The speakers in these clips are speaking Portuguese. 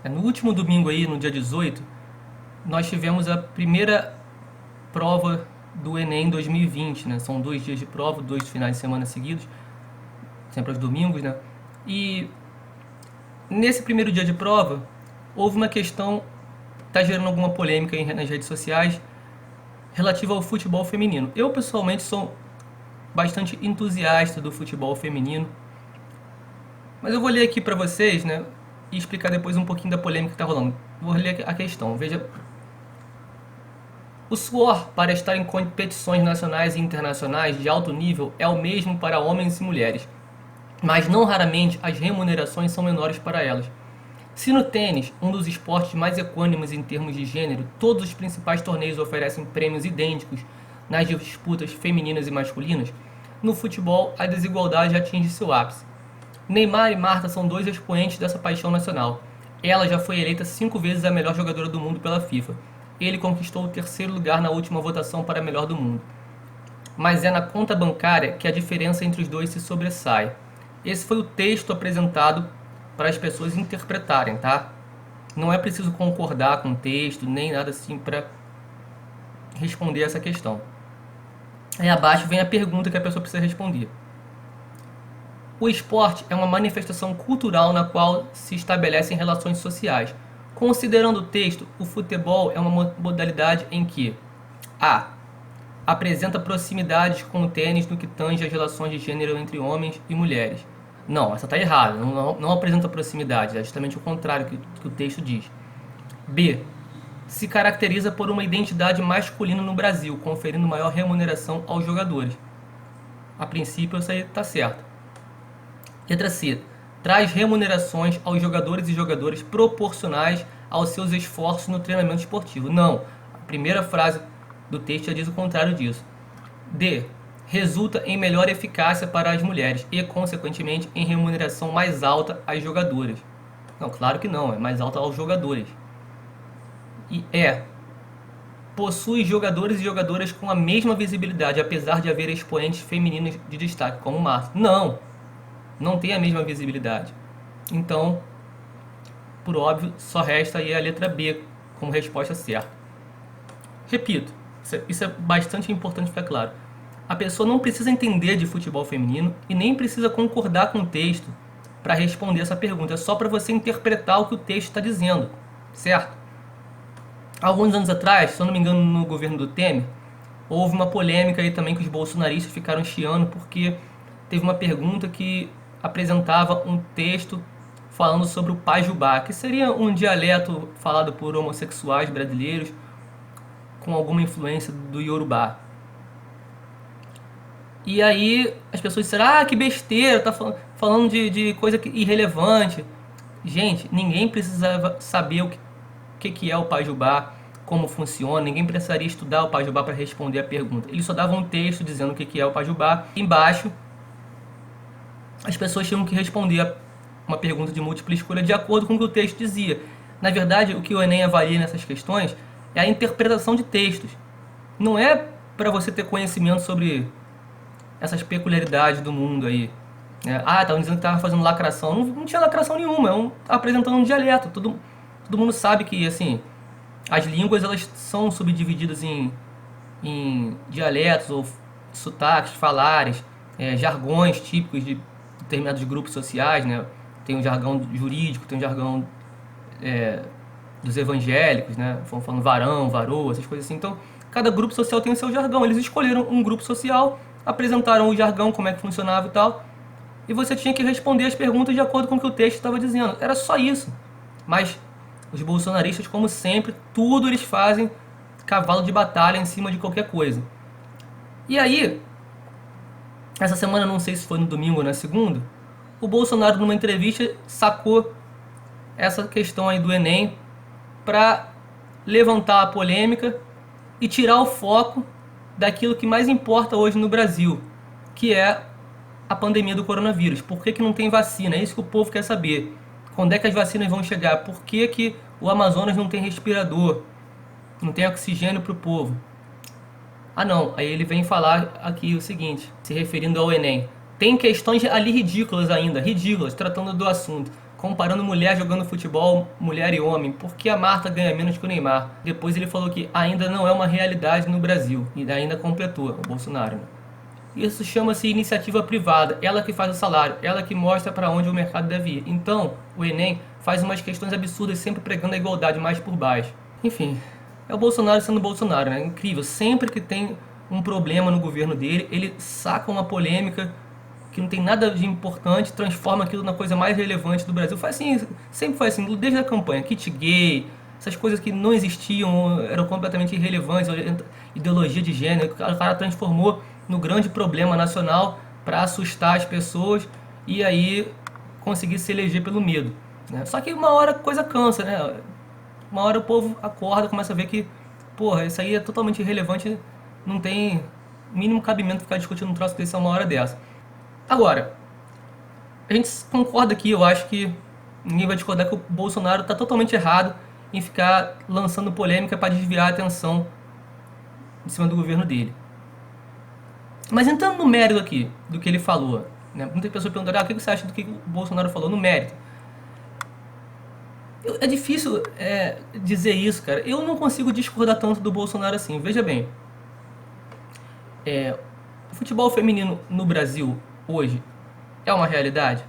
No último domingo aí, no dia 18, nós tivemos a primeira prova do Enem 2020, né? São 2 dias de prova, 2 finais de semana seguidos, sempre aos domingos, né? E nesse primeiro dia de prova, houve uma questão, está gerando alguma polêmica nas redes sociais, relativa ao futebol feminino. Eu, pessoalmente, sou bastante entusiasta do futebol feminino, mas eu vou ler aqui para vocês, né, e explicar depois um pouquinho da polêmica que está rolando. Vou ler a questão. Veja: o suor para estar em competições nacionais e internacionais de alto nível é o mesmo para homens e mulheres, mas não raramente as remunerações são menores para elas. Se no tênis, um dos esportes mais equânimes em termos de gênero, todos os principais torneios oferecem prêmios idênticos nas disputas femininas e masculinas, no futebol a desigualdade atinge seu ápice. Neymar e Marta são dois expoentes dessa paixão nacional. Ela já foi eleita 5 vezes a melhor jogadora do mundo pela FIFA. Ele conquistou o 3º lugar na última votação para a melhor do mundo. Mas é na conta bancária que a diferença entre os dois se sobressai. Esse foi o texto apresentado para as pessoas interpretarem, tá? Não é preciso concordar com o texto, nem nada assim para responder essa questão. Aí abaixo vem a pergunta que a pessoa precisa responder. O esporte é uma manifestação cultural na qual se estabelecem relações sociais. Considerando o texto, o futebol é uma modalidade em que a. apresenta proximidades com o tênis no que tange as relações de gênero entre homens e mulheres. Não, essa está errada, não apresenta proximidade, é justamente o contrário que o texto diz. B. Se caracteriza por uma identidade masculina no Brasil, conferindo maior remuneração aos jogadores. A princípio, isso aí está certo. Letra C. Traz remunerações aos jogadores e jogadoras proporcionais aos seus esforços no treinamento esportivo. Não, a primeira frase do texto já diz o contrário disso. D. Resulta em melhor eficácia para as mulheres e, consequentemente, em remuneração mais alta às jogadoras. Não, claro que não, é mais alta aos jogadores. E E. Possui jogadores e jogadoras com a mesma visibilidade, apesar de haver expoentes femininos de destaque, como Marta. Não tem a mesma visibilidade. Então, por óbvio, só resta aí a letra B como resposta certa. Repito, isso é bastante importante ficar claro. A pessoa não precisa entender de futebol feminino e nem precisa concordar com o texto para responder essa pergunta. É só para você interpretar o que o texto está dizendo, certo? Alguns anos atrás, se eu não me engano, no governo do Temer, houve uma polêmica aí também que os bolsonaristas ficaram chiando porque teve uma pergunta que apresentava um texto falando sobre o pajubá, que seria um dialeto falado por homossexuais brasileiros com alguma influência do Yorubá. E aí as pessoas disseram, que besteira, tá falando de coisa irrelevante. Gente, ninguém precisava saber o que é o pajubá, como funciona, ninguém precisaria estudar o pajubá para responder a pergunta. Ele só dava um texto dizendo o que é o pajubá. Embaixo, as pessoas tinham que responder uma pergunta de múltipla escolha de acordo com o que o texto dizia. Na verdade, o que o Enem avalia nessas questões é a interpretação de textos. Não é para você ter conhecimento sobre essas peculiaridades do mundo aí. Estavam dizendo que estava fazendo lacração. Não tinha lacração nenhuma, apresentando um dialeto. Todo mundo sabe que assim, as línguas elas são subdivididas em dialetos ou sotaques, falares, jargões típicos de determinados grupos sociais, né? Tem um jargão jurídico, tem um jargão dos evangélicos, né? Falando varão, varoa, essas coisas assim. Então, cada grupo social tem o seu jargão. Eles escolheram um grupo social, apresentaram o jargão, como é que funcionava e tal, e você tinha que responder as perguntas de acordo com o que o texto estava dizendo. Era só isso. Mas os bolsonaristas, como sempre, tudo eles fazem cavalo de batalha em cima de qualquer coisa. E aí, essa semana, não sei se foi no domingo ou na segunda, o Bolsonaro, numa entrevista, sacou essa questão aí do Enem para levantar a polêmica e tirar o foco daquilo que mais importa hoje no Brasil, que é a pandemia do coronavírus. Por que não tem vacina? É isso que o povo quer saber. Quando é que as vacinas vão chegar? Por que o Amazonas não tem respirador? Não tem oxigênio para o povo? Não, aí ele vem falar aqui o seguinte, se referindo ao Enem. Tem questões ali ridículas ainda, ridículas, tratando do assunto. comparando mulher jogando futebol, mulher e homem, por que a Marta ganha menos que o Neymar? Depois ele falou que ainda não é uma realidade no Brasil, e ainda completou, o Bolsonaro, né? Isso chama-se iniciativa privada, ela que faz o salário, ela que mostra para onde o mercado deve ir. Então, o Enem faz umas questões absurdas, sempre pregando a igualdade mais por baixo. Enfim, é o Bolsonaro sendo Bolsonaro, né? Incrível, sempre que tem um problema no governo dele, ele saca uma polêmica que não tem nada de importante, transforma aquilo na coisa mais relevante do Brasil. Foi assim, sempre foi assim, desde a campanha. Kit gay, essas coisas que não existiam, eram completamente irrelevantes, ideologia de gênero, o cara transformou no grande problema nacional para assustar as pessoas e aí conseguir se eleger pelo medo, né? Só que uma hora a coisa cansa, né? Uma hora o povo acorda, começa a ver que, porra, isso aí é totalmente irrelevante, não tem mínimo cabimento ficar discutindo um troço desse a uma hora dessa. Agora, a gente concorda aqui, eu acho que ninguém vai discordar que o Bolsonaro está totalmente errado em ficar lançando polêmica para desviar a atenção em cima do governo dele. Mas entrando no mérito aqui, do que ele falou, né? Muitas pessoas perguntaram, o que você acha do que o Bolsonaro falou no mérito? É difícil dizer isso, cara. Eu não consigo discordar tanto do Bolsonaro assim. Veja bem, o futebol feminino no Brasil hoje é uma realidade?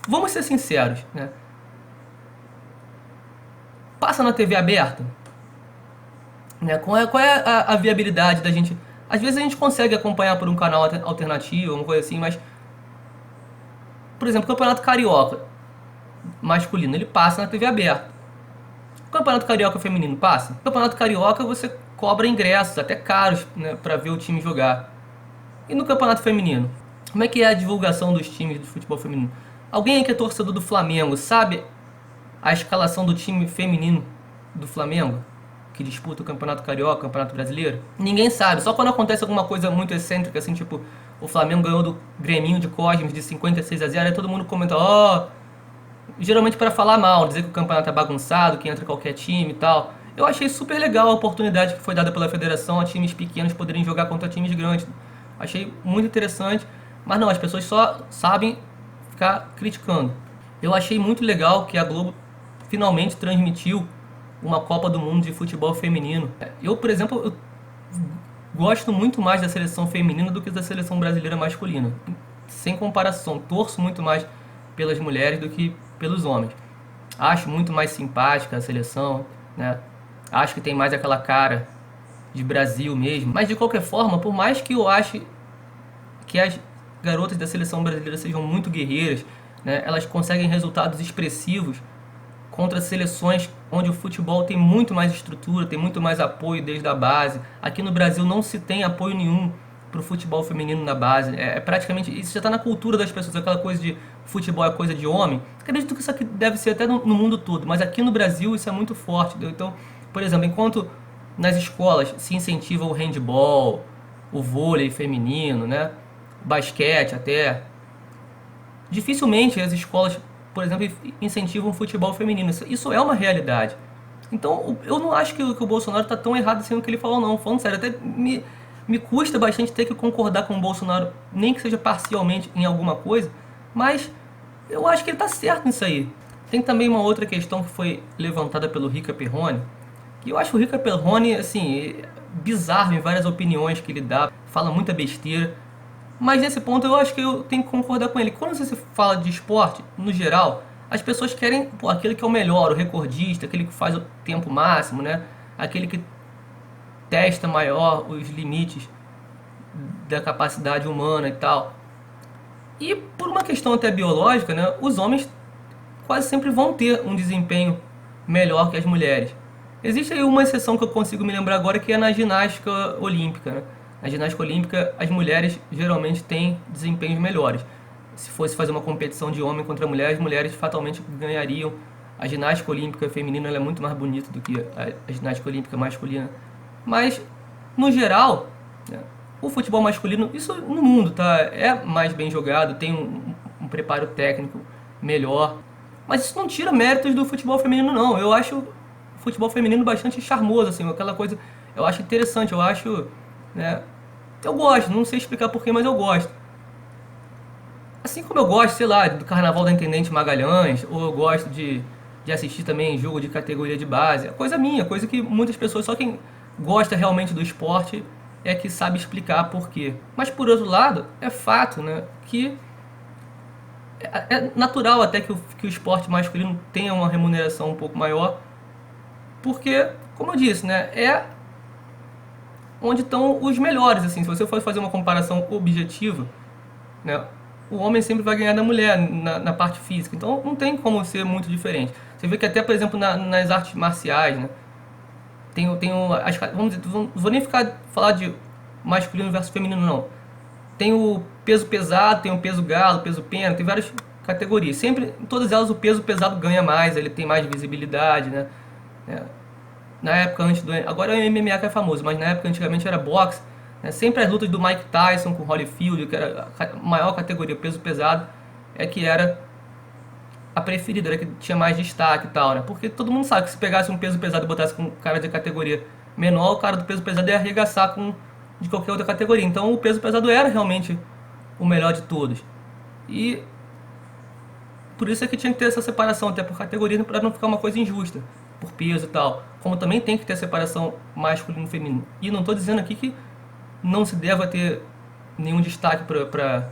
Vamos ser sinceros, né? Passa na TV aberta? Né? Qual é a viabilidade da gente... Às vezes a gente consegue acompanhar por um canal alternativo, uma coisa assim, mas... Por exemplo, o Campeonato Carioca masculino, ele passa na TV aberta. O Campeonato Carioca feminino passa? O Campeonato Carioca você cobra ingressos, até caros, né, pra ver o time jogar. E no Campeonato Feminino? Como é que é a divulgação dos times de futebol feminino? Alguém aí que é torcedor do Flamengo sabe a escalação do time feminino do Flamengo, que disputa o Campeonato Carioca, o Campeonato Brasileiro? Ninguém sabe, só quando acontece alguma coisa muito excêntrica, assim, tipo, o Flamengo ganhou do Greminho de Cosmes de 56-0, aí todo mundo comenta, geralmente para falar mal, dizer que o campeonato é bagunçado, que entra qualquer time e tal. Eu achei super legal a oportunidade que foi dada pela federação a times pequenos poderem jogar contra times grandes. Achei muito interessante, mas não, as pessoas só sabem ficar criticando. Eu achei muito legal que a Globo finalmente transmitiu uma Copa do Mundo de futebol feminino. Eu, por exemplo, eu gosto muito mais da seleção feminina do que da seleção brasileira masculina. Sem comparação, torço muito mais pelas mulheres do que pelos homens. Acho muito mais simpática a seleção, né? Acho que tem mais aquela cara de Brasil mesmo. Mas de qualquer forma, por mais que eu ache que as garotas da seleção brasileira sejam muito guerreiras, né? Elas conseguem resultados expressivos contra seleções onde o futebol tem muito mais estrutura, tem muito mais apoio desde a base. Aqui no Brasil não se tem apoio nenhum para o futebol feminino na base. Praticamente, isso já está na cultura das pessoas, aquela coisa de futebol é coisa de homem. Acredito que isso aqui deve ser até no mundo todo, mas aqui no Brasil isso é muito forte. Então, por exemplo, enquanto nas escolas se incentiva o handball, o vôlei feminino, né, basquete até, dificilmente as escolas, por exemplo, incentivam o futebol feminino. Isso é uma realidade. Então, eu não acho que o Bolsonaro está tão errado assim no que ele falou, não. Falando sério, até me custa bastante ter que concordar com o Bolsonaro, nem que seja parcialmente em alguma coisa, mas eu acho que ele está certo nisso aí. Tem também uma outra questão que foi levantada pelo Rica Perrone, que eu acho o Rica Perrone, assim, bizarro em várias opiniões que ele dá, fala muita besteira, mas nesse ponto eu acho que eu tenho que concordar com ele. Quando você fala de esporte, no geral, as pessoas querem aquele que é o melhor, o recordista, aquele que faz o tempo máximo, né? Aquele que testa maior os limites da capacidade humana e tal. E por uma questão até biológica, né, os homens quase sempre vão ter um desempenho melhor que as mulheres. Existe aí uma exceção que eu consigo me lembrar agora, que é na ginástica olímpica, né? Na ginástica olímpica, as mulheres geralmente têm desempenhos melhores. Se fosse fazer uma competição de homem contra mulher, as mulheres fatalmente ganhariam. A ginástica olímpica feminina ela é muito mais bonita do que a ginástica olímpica masculina. Mas, no geral, né, o futebol masculino, isso no mundo, tá, é mais bem jogado, tem um preparo técnico melhor. Mas isso não tira méritos do futebol feminino, não. Eu acho o futebol feminino bastante charmoso, assim, aquela coisa, eu acho interessante, eu acho, né, eu gosto, não sei explicar porquê, mas eu gosto. Assim como eu gosto, sei lá, do Carnaval da Intendente Magalhães, ou eu gosto de assistir também jogo de categoria de base, é coisa minha, coisa que muitas pessoas, só quem gosta realmente do esporte é que sabe explicar por quê. Mas por outro lado, é fato, né, que é natural até que o esporte masculino tenha uma remuneração um pouco maior, porque, como eu disse, né, é onde estão os melhores, assim, se você for fazer uma comparação objetiva, né, o homem sempre vai ganhar da mulher na parte física, então não tem como ser muito diferente. Você vê que até, por exemplo, nas artes marciais, né, vamos dizer, não vou nem falar de masculino versus feminino, não. Tem o peso pesado, tem o peso galo, peso pena, tem várias categorias. Sempre, em todas elas, o peso pesado ganha mais, ele tem mais visibilidade, né? Na época antes do... Agora é o MMA que é famoso, mas na época antigamente era boxe. Né? Sempre as lutas do Mike Tyson com Holyfield, que era a maior categoria, o peso pesado, é que era a preferida, era que tinha mais destaque e tal, né? Porque todo mundo sabe que se pegasse um peso pesado e botasse com um cara de categoria menor, o cara do peso pesado ia arregaçar com de qualquer outra categoria. Então o peso pesado era realmente o melhor de todos. E por isso é que tinha que ter essa separação, até por categoria, para não ficar uma coisa injusta, por peso e tal. Como também tem que ter a separação masculino e feminino. E não estou dizendo aqui que não se deva ter nenhum destaque para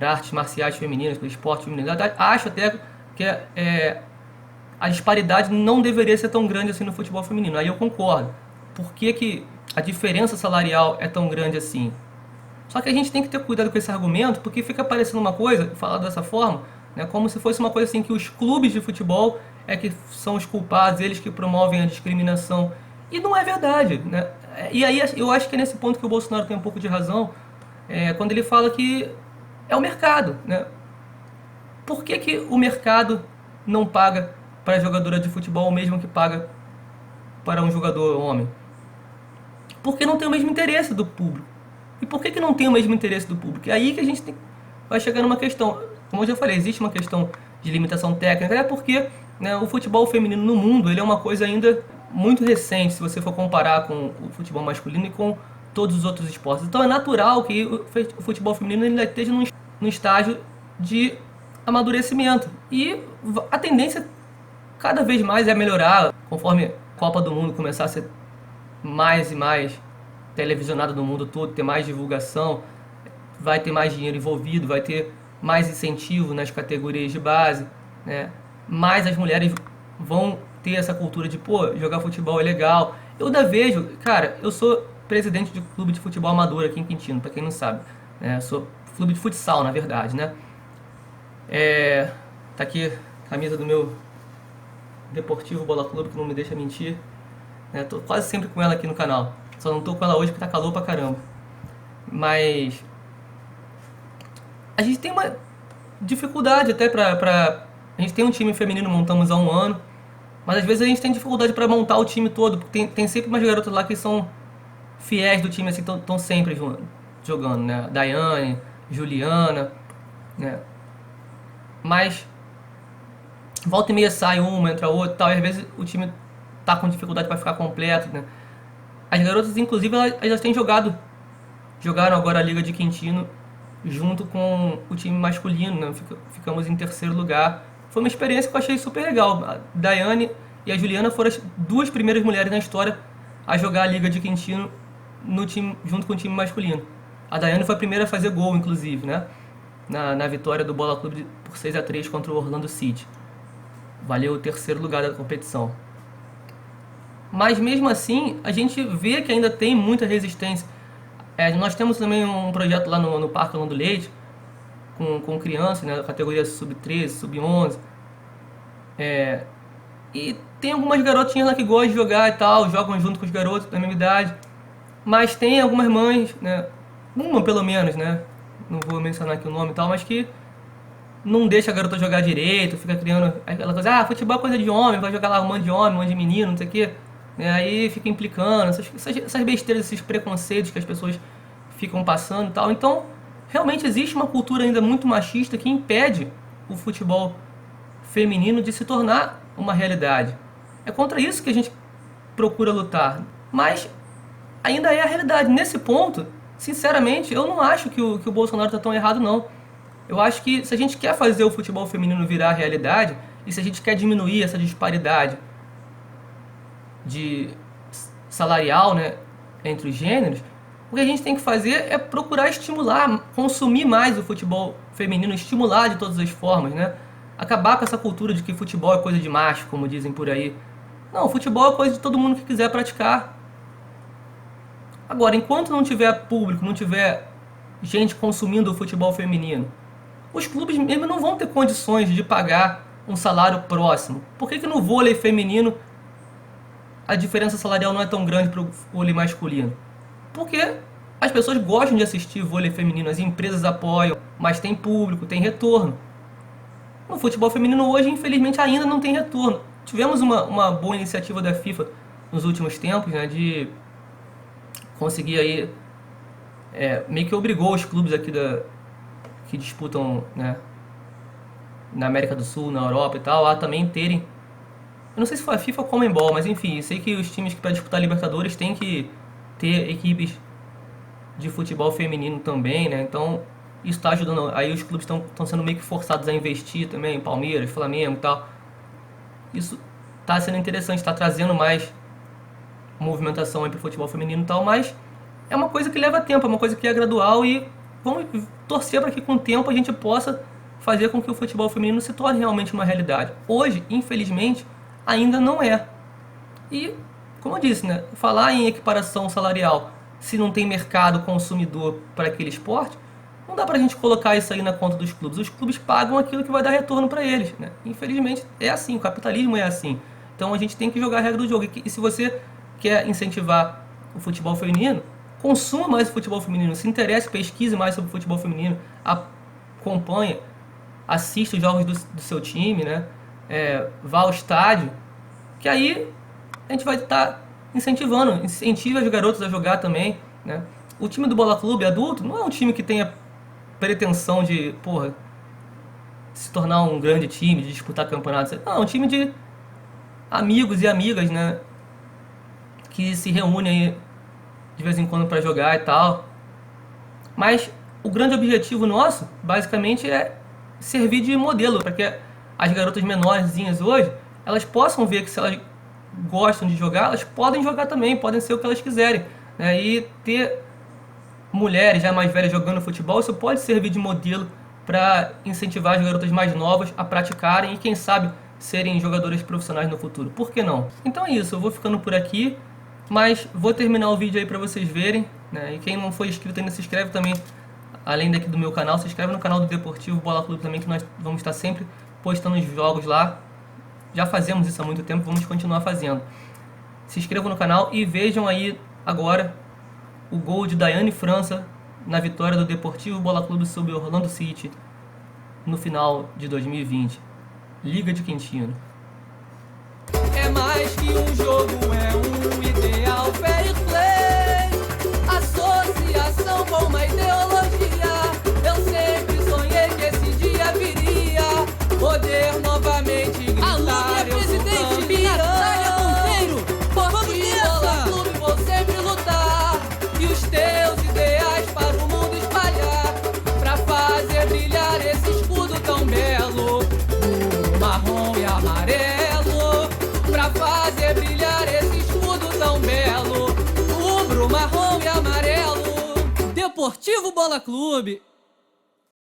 artes marciais femininas, para esporte feminino. Acho até que a disparidade não deveria ser tão grande assim no futebol feminino. Aí eu concordo. Por que a diferença salarial é tão grande assim? Só que a gente tem que ter cuidado com esse argumento, porque fica parecendo uma coisa, falado dessa forma, né, como se fosse uma coisa assim que os clubes de futebol é que são os culpados, eles que promovem a discriminação. E não é verdade, né? E aí eu acho que é nesse ponto que o Bolsonaro tem um pouco de razão, quando ele fala que é o mercado, né? Por que o mercado não paga para a jogadora de futebol o mesmo que paga para um jogador homem? Porque não tem o mesmo interesse do público. E por que não tem o mesmo interesse do público? É aí que a gente vai chegar numa questão. Como eu já falei, existe uma questão de limitação técnica, é porque, né, o futebol feminino no mundo ele é uma coisa ainda muito recente, se você for comparar com o futebol masculino e com todos os outros esportes. Então é natural que o futebol feminino ainda esteja num estágio de amadurecimento. E a tendência cada vez mais é melhorar, conforme a Copa do Mundo começar a ser mais e mais televisionada no mundo todo, ter mais divulgação, vai ter mais dinheiro envolvido, vai ter mais incentivo nas categorias de base, né? Mais as mulheres vão ter essa cultura de, pô, jogar futebol é legal. Eu ainda vejo, cara, eu sou presidente de clube de futebol amador aqui em Quintino, pra quem não sabe, né? Sou clube de futsal, na verdade, né? Tá aqui a camisa do meu Deportivo Bola Clube, que não me deixa mentir. Tô quase sempre com ela aqui no canal. Só não tô com ela hoje porque tá calor pra caramba. Mas a gente tem uma dificuldade até pra... A gente tem um time feminino, montamos há um ano, mas às vezes a gente tem dificuldade pra montar o time todo, porque tem sempre umas garotas lá que são fiéis do time, assim, estão sempre jogando, né? Daiane, Juliana, né? Mas volta e meia sai uma, entra outra e tal, e às vezes o time tá com dificuldade para ficar completo, né? As garotas, inclusive, elas têm jogaram agora a Liga de Quintino junto com o time masculino, né? Ficamos em terceiro lugar. Foi uma experiência que eu achei super legal. A Daiane e a Juliana foram as duas primeiras mulheres na história a jogar a Liga de Quintino no time, junto com o time masculino. A Daiane foi a primeira a fazer gol, inclusive, né? Na vitória do Bola Clube por 6-3 contra o Orlando City. Valeu o terceiro lugar da competição. Mas mesmo assim, a gente vê que ainda tem muita resistência. Nós temos também um projeto lá no Parque Orlando Leite, com crianças, né, categoria sub-13, sub-11. E tem algumas garotinhas lá que gostam de jogar e tal, jogam junto com os garotos da mesma idade. Mas tem algumas mães, né, uma pelo menos, né, não vou mencionar aqui o nome e tal, mas que não deixa a garota jogar direito, fica criando aquela coisa, futebol é coisa de homem, vai jogar lá um monte de homem, um monte de menino, não sei o quê. Aí fica implicando, essas besteiras, esses preconceitos que as pessoas ficam passando e tal. Então, realmente existe uma cultura ainda muito machista que impede o futebol feminino de se tornar uma realidade. É contra isso que a gente procura lutar. Mas ainda é a realidade. Nesse ponto, sinceramente, eu não acho que o Bolsonaro está tão errado, não. Eu acho que se a gente quer fazer o futebol feminino virar realidade, e se a gente quer diminuir essa disparidade de salarial, né, entre os gêneros, o que a gente tem que fazer é procurar estimular, consumir mais o futebol feminino, estimular de todas as formas, né? Acabar com essa cultura de que futebol é coisa de macho, como dizem por aí. Não, futebol é coisa de todo mundo que quiser praticar. Agora, enquanto não tiver público, não tiver gente consumindo o futebol feminino, os clubes mesmo não vão ter condições de pagar um salário próximo. Por que no vôlei feminino a diferença salarial não é tão grande para o vôlei masculino? Porque as pessoas gostam de assistir vôlei feminino, as empresas apoiam, mas tem público, tem retorno. No futebol feminino hoje, infelizmente, ainda não tem retorno. Tivemos uma boa iniciativa da FIFA nos últimos tempos, né, de conseguir aí, meio que obrigou os clubes aqui que disputam, né, na América do Sul, na Europa e tal, a também terem, eu não sei se foi a FIFA ou a Conmebol, mas enfim, eu sei que os times que para disputar Libertadores têm que ter equipes de futebol feminino também, né? Então isso está ajudando. Aí os clubes estão sendo meio que forçados a investir também, Palmeiras, Flamengo e tal. Isso está sendo interessante, está trazendo mais movimentação aí para o futebol feminino e tal, mas é uma coisa que leva tempo, é uma coisa que é gradual e vamos torcer para que com o tempo a gente possa fazer com que o futebol feminino se torne realmente uma realidade. Hoje, infelizmente, ainda não é. E, como eu disse, né, falar em equiparação salarial, se não tem mercado consumidor para aquele esporte, não dá pra gente colocar isso aí na conta dos clubes. Os clubes pagam aquilo que vai dar retorno para eles, né? Infelizmente é assim, o capitalismo é assim. Então a gente tem que jogar a regra do jogo. E se você quer incentivar o futebol feminino, consuma mais o futebol feminino, se interesse, pesquise mais sobre o futebol feminino, acompanhe, assista os jogos do seu time, né? Vá ao estádio, que aí a gente vai estar incentivando, incentiva as garotas a jogar também, né? O time do Bola Clube adulto não é um time que tenha pretensão de, se tornar um grande time, de disputar campeonatos. Não, é um time de amigos e amigas, né? Que se reúnem aí de vez em quando para jogar e tal. Mas o grande objetivo nosso, basicamente, é servir de modelo para que as garotas menorzinhas hoje, elas possam ver que se elas gostam de jogar, elas podem jogar também, podem ser o que elas quiserem, né? E ter mulheres já mais velhas jogando futebol, isso pode servir de modelo para incentivar as garotas mais novas a praticarem e quem sabe serem jogadoras profissionais no futuro. Por que não? Então é isso, eu vou ficando por aqui, mas vou terminar o vídeo aí para vocês verem, né? E quem não foi inscrito ainda se inscreve também, além daqui do meu canal, se inscreve no canal do Deportivo Bola Clube também, que nós vamos estar sempre postando os jogos lá. Já fazemos isso há muito tempo, vamos continuar fazendo. Se inscrevam no canal e vejam aí agora o gol de Daiane França na vitória do Deportivo Bola Clube sobre o Orlando City no final de 2020. Liga de Quintino. É mais que um jogo, é um ideal fair play. Associação com uma ideologia. Eu sempre sonhei que esse dia viria. Poder novamente gritar. Alô, minha presidente, Natália Monteiro. Vamos nessa! Clube, vou sempre lutar. E os teus ideais para o mundo espalhar. Pra fazer brilhar esse escudo tão belo. O marrom e amarelo. Pra fazer brilhar esse escudo tão belo. Rubro, marrom e amarelo. Deportivo Bola Clube.